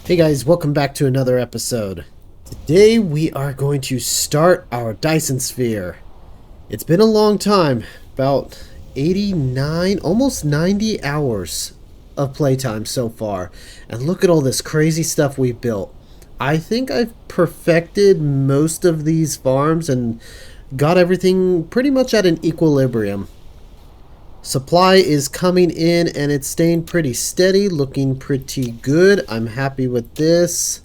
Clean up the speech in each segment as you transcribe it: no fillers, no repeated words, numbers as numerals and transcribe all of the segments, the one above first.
Hey guys, welcome back to another episode. Today we are going to start our Dyson Sphere. It's been a long time, about 89, almost 90 hours of playtime so far. And look at all this crazy stuff we've built. I think I've perfected most of these farms and got everything pretty much at an equilibrium. Supply is coming in and it's staying pretty steady, looking pretty good. I'm happy with this.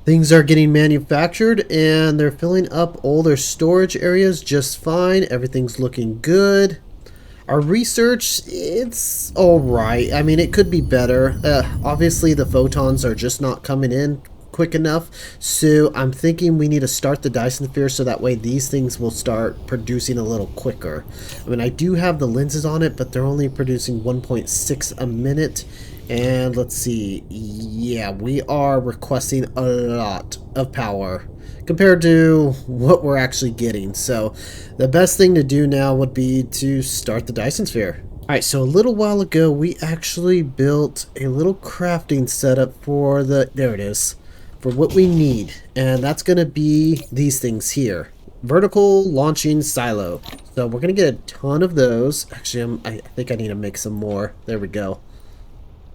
Things are getting manufactured and they're filling up all their storage areas just fine. Everything's looking good. Our research, it's alright. I mean, it could be better. Obviously, the photons are just not coming in quick enough. So I'm thinking we need to start the Dyson Sphere so that way these things will start producing a little quicker. I mean, I do have the lenses on it, but they're only producing 1.6 a minute. And let's see. Yeah, we are requesting a lot of power compared to what we're actually getting. So the best thing to do now would be to start the Dyson Sphere. Alright, so a little while ago we actually built a little crafting setup for there it is, for what we need. And that's going to be these things here. Vertical launching silo. So we're going to get a ton of those. Actually, I think I need to make some more. There we go.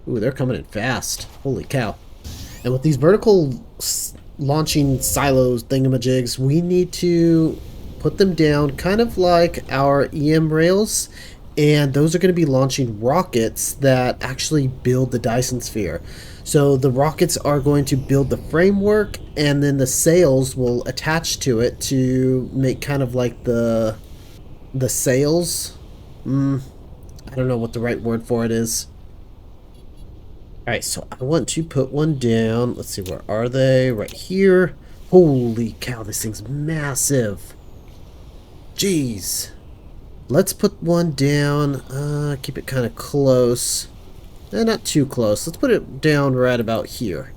Ooh, they're coming in fast. Holy cow. And with these vertical launching silos thingamajigs, we need to put them down kind of like our EM rails. And those are going to be launching rockets that actually build the Dyson Sphere. So the rockets are going to build the framework, and then the sails will attach to it to make kind of like the sails. I don't know what the right word for it is. Alright, so I want to put one down. Let's see, where are they? Right here. Holy cow, this thing's massive. Jeez. Let's put one down. Keep it kind of close. Not too close. Let's put it down right about here.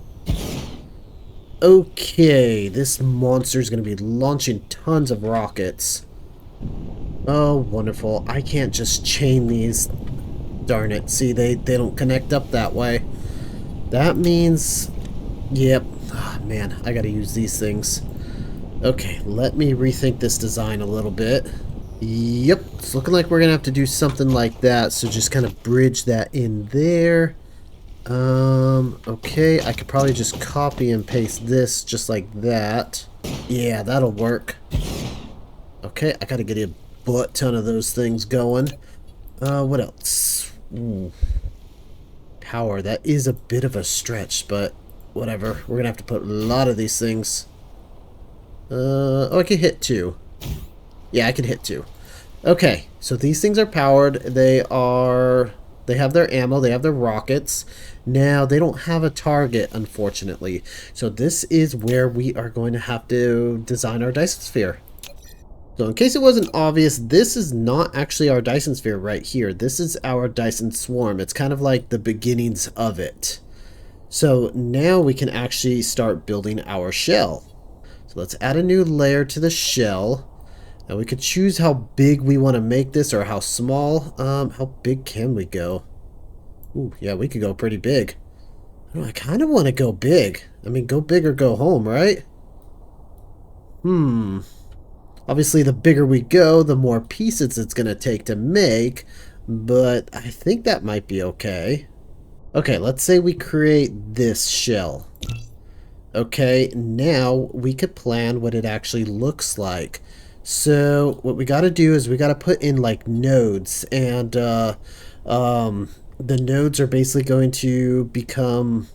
Okay, this monster is going to be launching tons of rockets. Oh, wonderful. I can't just chain these. Darn it. See, they don't connect up that way. That means... Yep. Oh, man, I gotta use these things. Okay, let me rethink this design a little bit. Yep, it's looking like we're gonna have to do something like that, so just kind of bridge that in there. Okay, I could probably just copy and paste this just like that. Yeah, that'll work. Okay, I gotta get a butt ton of those things going. What else? Ooh. Power, that is a bit of a stretch, but whatever. We're gonna have to put a lot of these things. Oh, I can hit 2. Yeah, I can hit 2. Okay, so these things are powered. They have their ammo, they have their rockets. Now, they don't have a target, unfortunately. So this is where we are going to have to design our Dyson Sphere. So in case it wasn't obvious, this is not actually our Dyson Sphere right here. This is our Dyson Swarm. It's kind of like the beginnings of it. So now we can actually start building our shell. So let's add a new layer to the shell. And we could choose how big we want to make this or how small. How big can we go? Ooh, yeah, we could go pretty big. I kind of want to go big. I mean, go big or go home, right? Obviously, the bigger we go, the more pieces it's going to take to make, but I think that might be okay. Okay, let's say we create this shell. Okay, now we could plan what it actually looks like. So what we got to do is we got to put in like nodes, and the nodes are basically going to become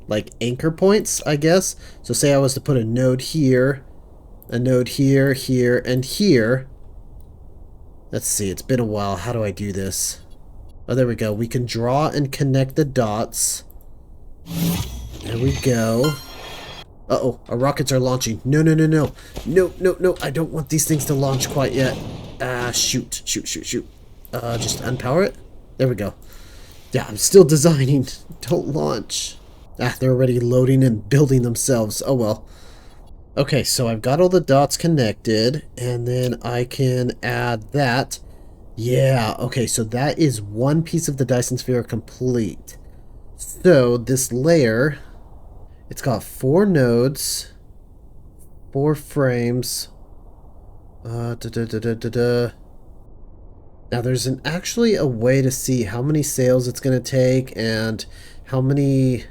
like anchor points, I guess. So say I was to put a node here, a node here, here, and here. Let's see, it's been a while. How do I do this? Oh, there we go. We can draw and connect the dots. There we go. Uh-oh, our rockets are launching. No, no, no, no. No, no, no. I don't want these things to launch quite yet. Shoot. Just unpower it. There we go. Yeah, I'm still designing. Don't launch. They're already loading and building themselves. Oh, well. Okay, so I've got all the dots connected, and then I can add that. Yeah, okay, so that is one piece of the Dyson Sphere complete. So this layer, it's got 4 nodes, 4 frames. Da, da, da, da, da, da. Now there's actually a way to see how many sails it's going to take and how many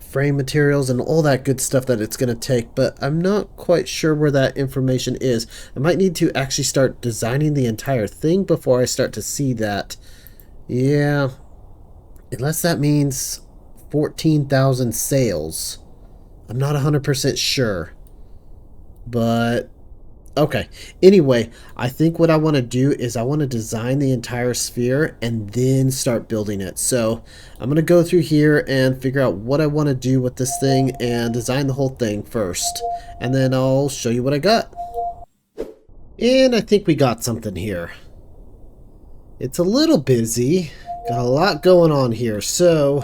frame materials and all that good stuff that it's going to take, but I'm not quite sure where that information is. I might need to actually start designing the entire thing before I start to see that. Yeah, unless that means 14,000 sails. I'm not 100% sure, but okay. Anyway, I think what I want to do is I want to design the entire sphere and then start building it. So I'm going to go through here and figure out what I want to do with this thing and design the whole thing first. And then I'll show you what I got. And I think we got something here. It's a little busy. Got a lot going on here. So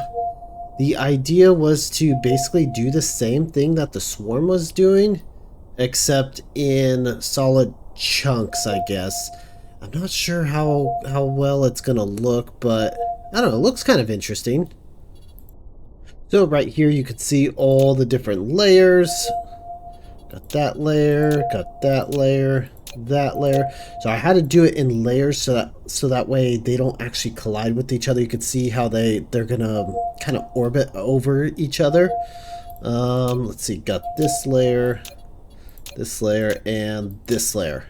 the idea was to basically do the same thing that the swarm was doing, except in solid chunks, I guess. I'm not sure how well it's gonna look, but I don't know, it looks kind of interesting. So right here you can see all the different layers. Got that layer, got that layer, that layer. So I had to do it in layers so that way they don't actually collide with each other. You can see how they're gonna kind of orbit over each other. Let's see, got this layer, and this layer.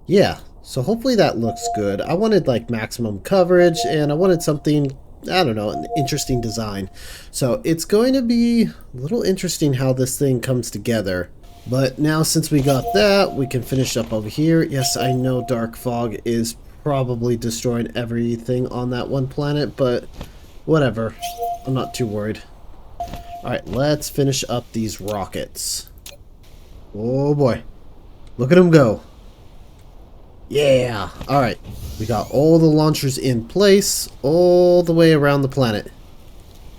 Yeah, so hopefully that looks good. I wanted like maximum coverage and I wanted something, I don't know, an interesting design. So it's going to be a little interesting how this thing comes together. But now since we got that, we can finish up over here. Yes, I know dark fog is probably destroying everything on that one planet, but whatever. I'm not too worried. Alright, let's finish up these rockets. Oh boy. Look at them go. Yeah. Alright. We got all the launchers in place all the way around the planet.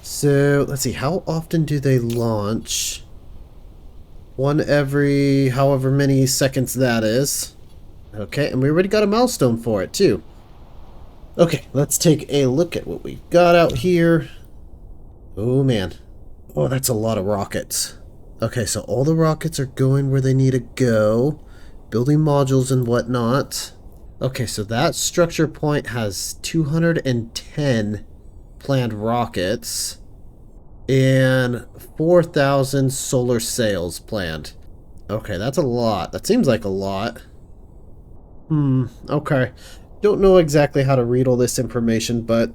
So, let's see. How often do they launch? One every however many seconds that is. Okay, and we already got a milestone for it too. Okay, let's take a look at what we've got out here. Oh man. Oh, that's a lot of rockets. Okay, so all the rockets are going where they need to go. Building modules and whatnot. Okay, so that structure point has 210 planned rockets. And 4,000 solar sails planned. Okay, that's a lot. That seems like a lot. Okay. Don't know exactly how to read all this information, but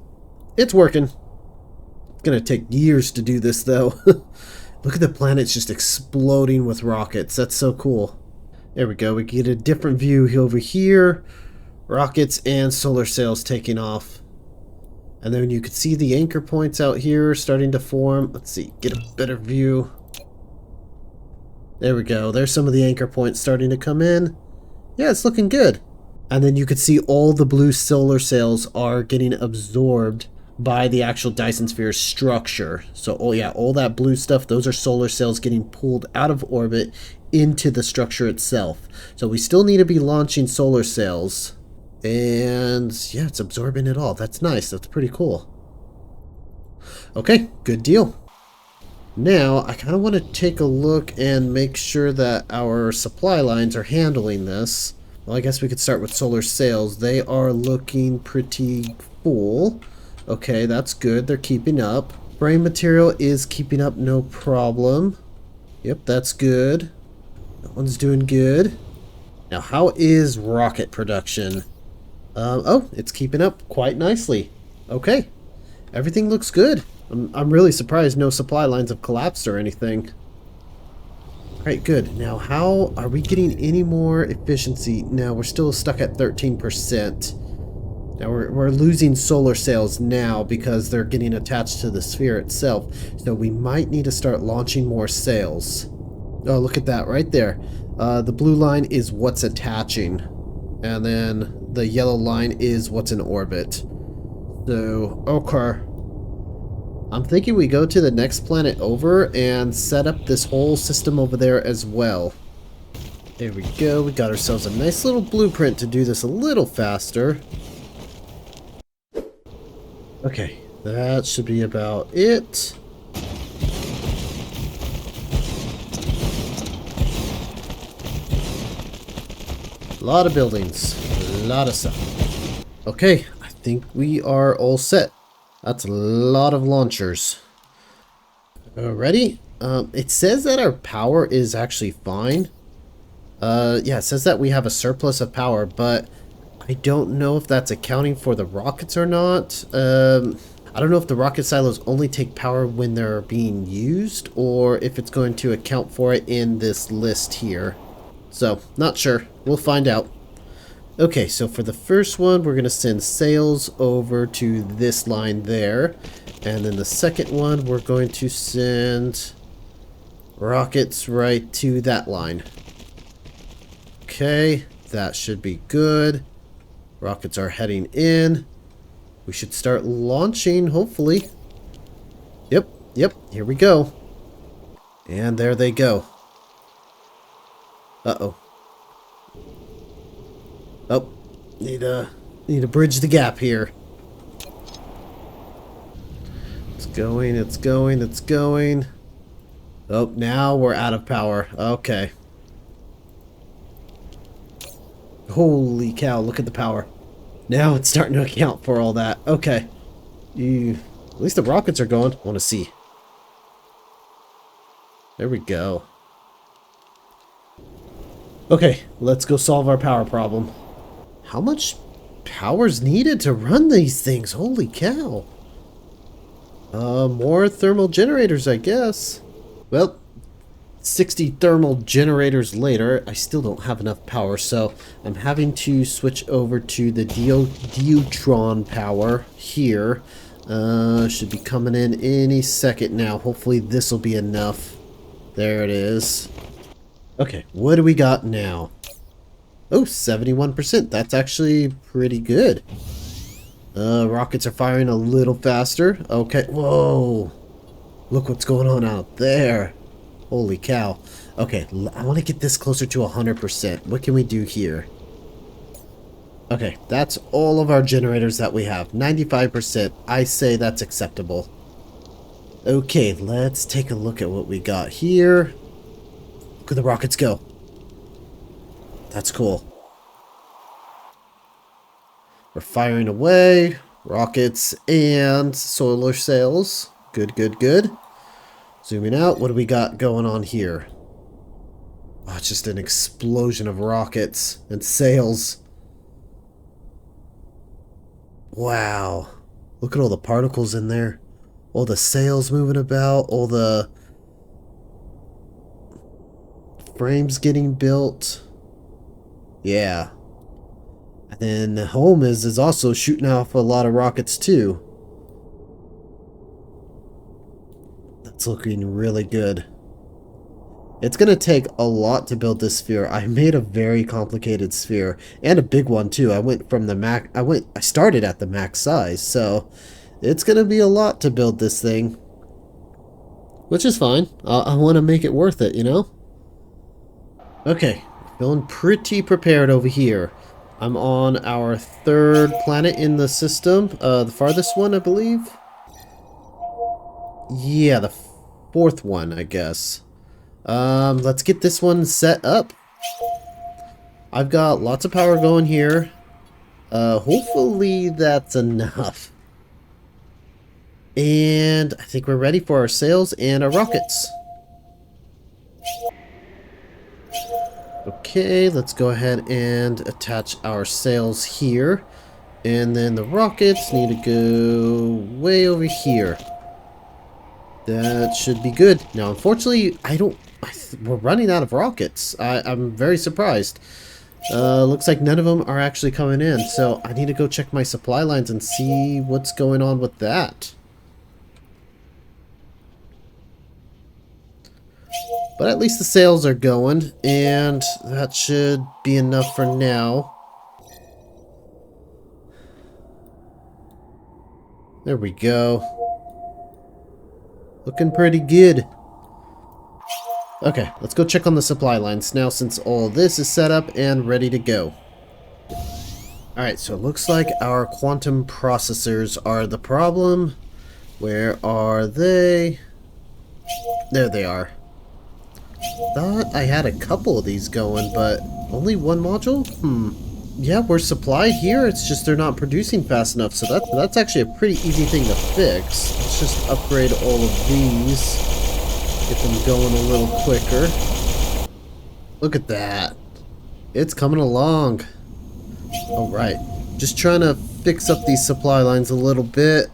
it's working. It's gonna take years to do this, though. Look at the planets just exploding with rockets. That's so cool. There we go. We get a different view over here. Rockets and solar sails taking off. And then you can see the anchor points out here starting to form. Let's see. Get a better view. There we go. There's some of the anchor points starting to come in. Yeah, it's looking good. And then you can see all the blue solar sails are getting absorbed by the actual Dyson Sphere structure. So, oh yeah, all that blue stuff, those are solar sails getting pulled out of orbit into the structure itself. So we still need to be launching solar sails. And yeah, it's absorbing it all. That's nice. That's pretty cool. Okay, good deal. Now, I kind of want to take a look and make sure that our supply lines are handling this. Well, I guess we could start with solar sails. They are looking pretty full. Okay, that's good. They're keeping up. Frame material is keeping up, no problem. Yep, that's good. That one's doing good. Now, how is rocket production? Oh, it's keeping up quite nicely. Okay, everything looks good. I'm really surprised no supply lines have collapsed or anything. Alright, good. Now, how are we getting any more efficiency? No, we're still stuck at 13%. Now we're losing solar sails now because they're getting attached to the sphere itself. So we might need to start launching more sails. Oh, look at that right there. The blue line is what's attaching. And then the yellow line is what's in orbit. So, okay. I'm thinking we go to the next planet over and set up this whole system over there as well. There we go. We got ourselves a nice little blueprint to do this a little faster. Okay, That should be about it. A lot of buildings. A lot of stuff. Okay, I think we are all set. That's a lot of launchers. Ready? It says that our power is actually fine. Yeah, it says that we have a surplus of power, but I don't know if that's accounting for the rockets or not. I don't know if the rocket silos only take power when they're being used, or if it's going to account for it in this list here. So, not sure. We'll find out. Okay, so for the first one, we're going to send sails over to this line there. And then the second one, we're going to send rockets right to that line. Okay, that should be good. Rockets are heading in. We should start launching, hopefully. Yep, here we go. And there they go. Uh-oh. Oh, need to bridge the gap here. It's going. Oh, now we're out of power. Okay. Holy cow, look at the power. Now it's starting to account for all that. Okay. At least the rockets are going. I want to see. There we go. Okay, let's go solve our power problem. How much power's needed to run these things? Holy cow. More thermal generators, I guess. Well, 60 thermal generators later, I still don't have enough power, so I'm having to switch over to the Deutron power here. Should be coming in any second now. Hopefully this will be enough. There it is. Okay, what do we got now? Oh, 71%. That's actually pretty good. Rockets are firing a little faster. Okay, whoa. Look what's going on out there. Holy cow. Okay, I want to get this closer to 100%. What can we do here? Okay, that's all of our generators that we have. 95%. I say that's acceptable. Okay, let's take a look at what we got here. Look at the rockets go. That's cool. We're firing away. Rockets and solar sails. Good, good, good. Zooming out, what do we got going on here? Oh, it's just an explosion of rockets and sails. Wow. Look at all the particles in there. All the sails moving about. All the frames getting built. Yeah. And then the home is also shooting off a lot of rockets too. That's looking really good. It's going to take a lot to build this sphere. I made a very complicated sphere and a big one too. I went from the max I started at the max size, so it's going to be a lot to build this thing. Which is fine. I want to make it worth it, you know? Okay, feeling pretty prepared over here. I'm on our third planet in the system. The farthest one, I believe. Yeah, the fourth one, I guess. Let's get this one set up. I've got lots of power going here. Hopefully that's enough. And I think we're ready for our sails and our rockets. Okay, let's go ahead and attach our sails here. And then the rockets need to go way over here. That should be good. Now, unfortunately, we're running out of rockets. I'm very surprised. Looks like none of them are actually coming in. So I need to go check my supply lines and see what's going on with that. But at least the sails are going, and that should be enough for now. There we go. Looking pretty good. Okay, let's go check on the supply lines now since all this is set up and ready to go. Alright, so it looks like our quantum processors are the problem. Where are they? There they are. Thought I had a couple of these going, but only one module? Yeah, we're supplied here, it's just they're not producing fast enough, so that's actually a pretty easy thing to fix. Let's just upgrade all of these. Get them going a little quicker. Look at that. It's coming along. Alright. Just trying to fix up these supply lines a little bit.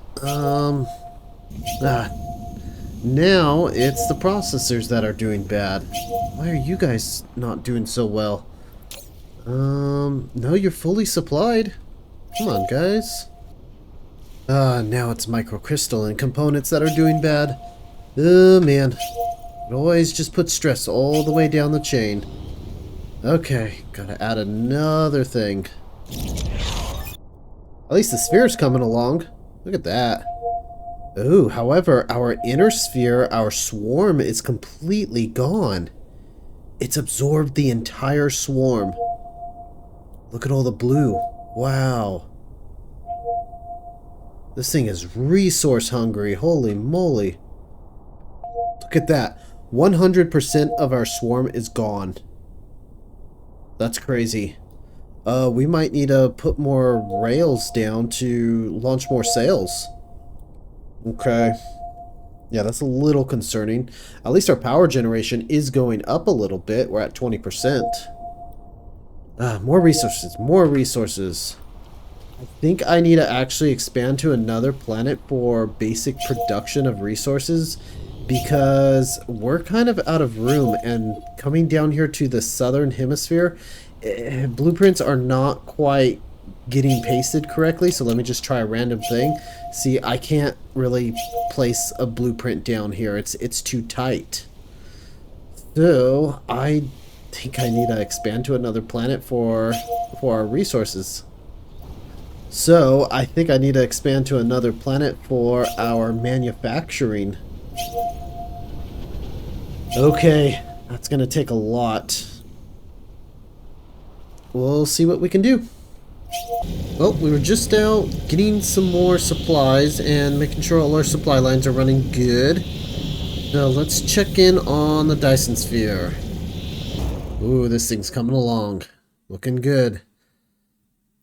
Now it's the processors that are doing bad. Why are you guys not doing so well? No, you're fully supplied. Come on, guys. Now it's microcrystalline components that are doing bad. Oh, man. It always just puts stress all the way down the chain. Okay, gotta add another thing. At least the sphere's coming along. Look at that. Oh, however, our inner sphere, our swarm, is completely gone. It's absorbed the entire swarm. Look at all the blue. Wow. This thing is resource hungry. Holy moly. Look at that. 100% of our swarm is gone. That's crazy. We might need to put more rails down to launch more sails. Okay. Yeah, that's a little concerning. At least our power generation is going up a little bit. We're at 20%. More resources. More resources. I think I need to actually expand to another planet for basic production of resources, because we're kind of out of room, and coming down here to the southern hemisphere, blueprints are not quite getting pasted correctly. So let me just try a random thing. See, I can't really place a blueprint down here. It's too tight. So I think I need to expand to another planet for our resources. So I think I need to expand to another planet for our manufacturing. Okay, that's gonna take a lot. We'll see what we can do. Well, we were just out getting some more supplies and making sure all our supply lines are running good. Now let's check in on the Dyson Sphere. Ooh, this thing's coming along. Looking good.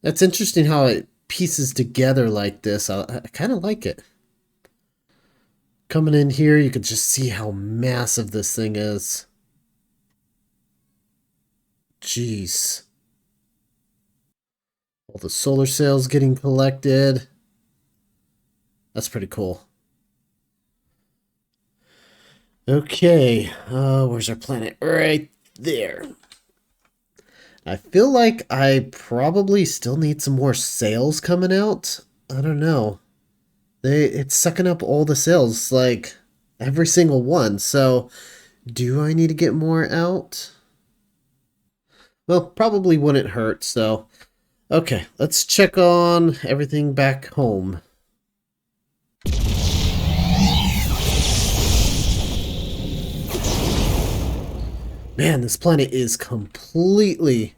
That's interesting how it pieces together like this. I kind of like it. Coming in here, you can just see how massive this thing is. Jeez. All the solar sails getting collected. That's pretty cool. Okay, where's our planet? Right there. I feel like I probably still need some more sails coming out. I don't know. It's sucking up all the sails, like every single one. So, do I need to get more out? Well, probably wouldn't hurt, so... Okay, let's check on everything back home. Man, this planet is completely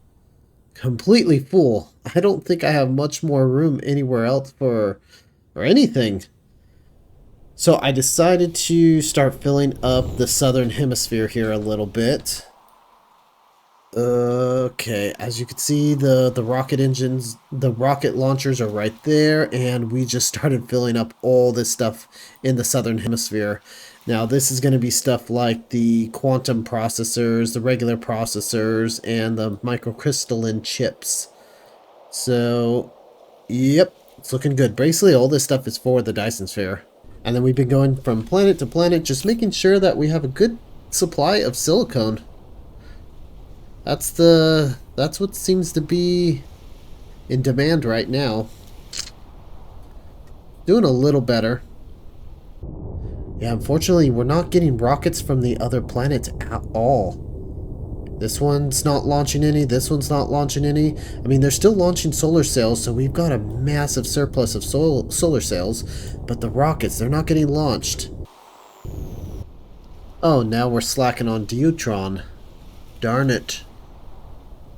full. I don't think I have much more room anywhere else for anything. So I decided to start filling up the southern hemisphere here a little bit. Okay, as you can see, the rocket engines, the rocket launchers are right there, and we just started filling up all this stuff in the southern hemisphere. Now this is going to be stuff like the quantum processors, the regular processors, and the microcrystalline chips. So, yep, it's looking good. Basically, all this stuff is for the Dyson Sphere. And then we've been going from planet to planet, just making sure that we have a good supply of silicone. That's what seems to be in demand right now. Doing a little better. Yeah, unfortunately, we're not getting rockets from the other planets at all. This one's not launching any, this one's not launching any. I mean, they're still launching solar sails, so we've got a massive surplus of solar sails, but the rockets, they're not getting launched. Oh, now we're slacking on Deuteron. Darn it.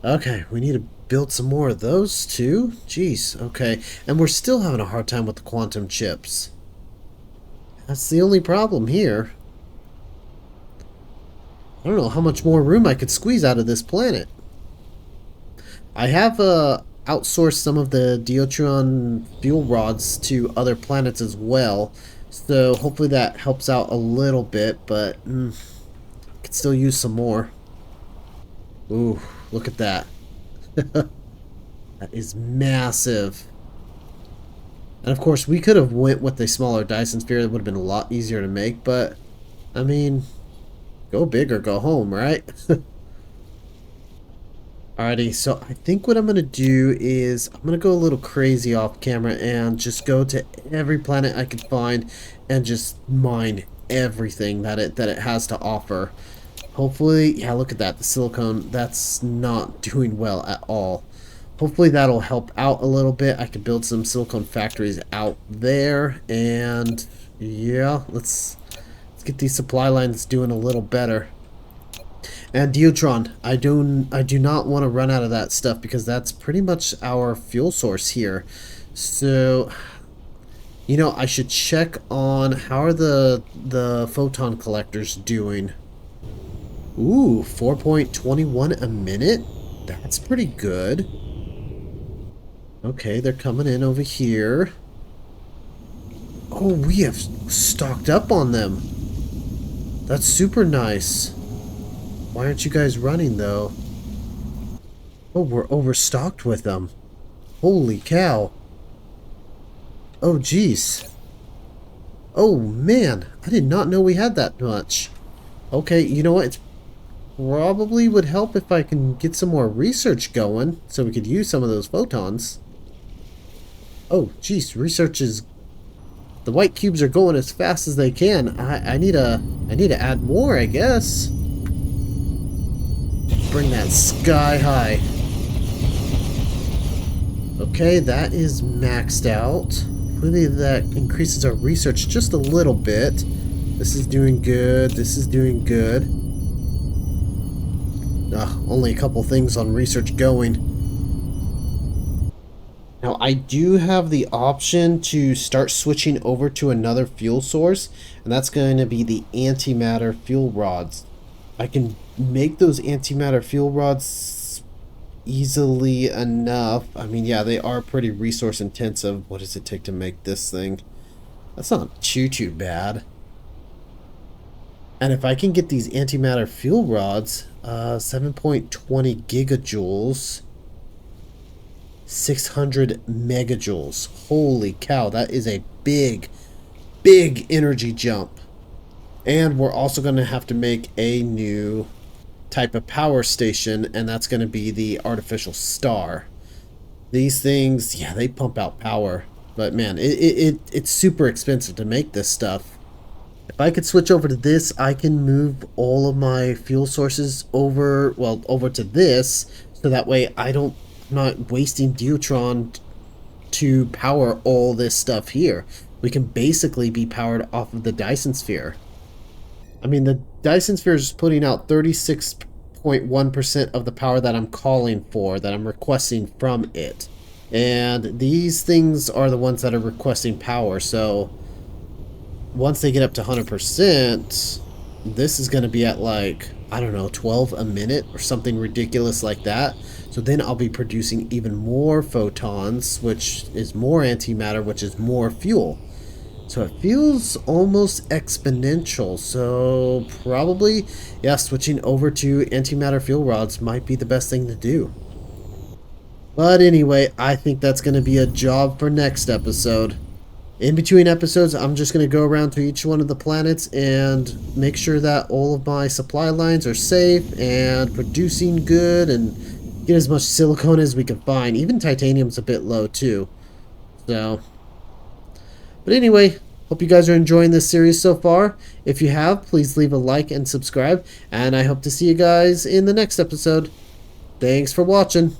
Okay, we need to build some more of those too. Jeez, okay. And we're still having a hard time with the quantum chips. That's the only problem here. I don't know how much more room I could squeeze out of this planet. I have outsourced some of the Diotron fuel rods to other planets as well, so hopefully that helps out a little bit, but could still use some more. Ooh, look at that. That is massive. And of course, we could have went with a smaller Dyson Sphere. That would have been a lot easier to make, but I mean, go big or go home, right? Alrighty, so I think what I'm going to do is I'm going to go a little crazy off camera and just go to every planet I can find and just mine everything that it has to offer. Hopefully, yeah, look at that, the silicone, that's not doing well at all. Hopefully that'll help out a little bit. I can build some silicone factories out there, and yeah, let's get these supply lines doing a little better. And Diotron, I do not want to run out of that stuff because that's pretty much our fuel source here. So, you know, I should check on how are the photon collectors doing. Ooh, 4.21 a minute? That's pretty good. Okay, they're coming in over here. Oh, we have stocked up on them. That's super nice. Why aren't you guys running, though? Oh, we're overstocked with them. Holy cow. Oh, jeez. Oh, man. I did not know we had that much. Okay, you know what? It probably would help if I can get some more research going so we could use some of those photons. Oh, jeez. Research is... The white cubes are going as fast as they can. I need to add more, I guess. Bring that sky high. Okay, that is maxed out. Really, that increases our research just a little bit. This is doing good. This is doing good. Only a couple things on research going. Now, I do have the option to start switching over to another fuel source, and that's going to be the antimatter fuel rods. I can make those antimatter fuel rods easily enough. I mean, yeah, they are pretty resource intensive. What does it take to make this thing? That's not too bad. And if I can get these antimatter fuel rods, 7.20 gigajoules, 600 megajoules. Holy cow, that is a big energy jump. And we're also going to have to make a new type of power station, and that's going to be the artificial star. These things, yeah, they pump out power, but man, it's super expensive to make this stuff. If I could switch over to this, I can move all of my fuel sources over to this, so that way I'm not wasting Diotron to power all this stuff here. We can basically be powered off of the Dyson Sphere. I mean, the Dyson Sphere is putting out 36.1% of the power that I'm calling for, that I'm requesting from it. And these things are the ones that are requesting power, so once they get up to 100%, this is going to be at like, I don't know, 12 a minute or something ridiculous like that. So then I'll be producing even more photons, which is more antimatter, which is more fuel. So it feels almost exponential. So probably, yeah, switching over to antimatter fuel rods might be the best thing to do. But anyway, I think that's going to be a job for next episode. In between episodes, I'm just going to go around to each one of the planets and make sure that all of my supply lines are safe and producing good, and get as much silicone as we can find. Even titanium's a bit low too. So, but anyway, hope you guys are enjoying this series so far. If you have, please leave a like and subscribe, and I hope to see you guys in the next episode. Thanks for watching.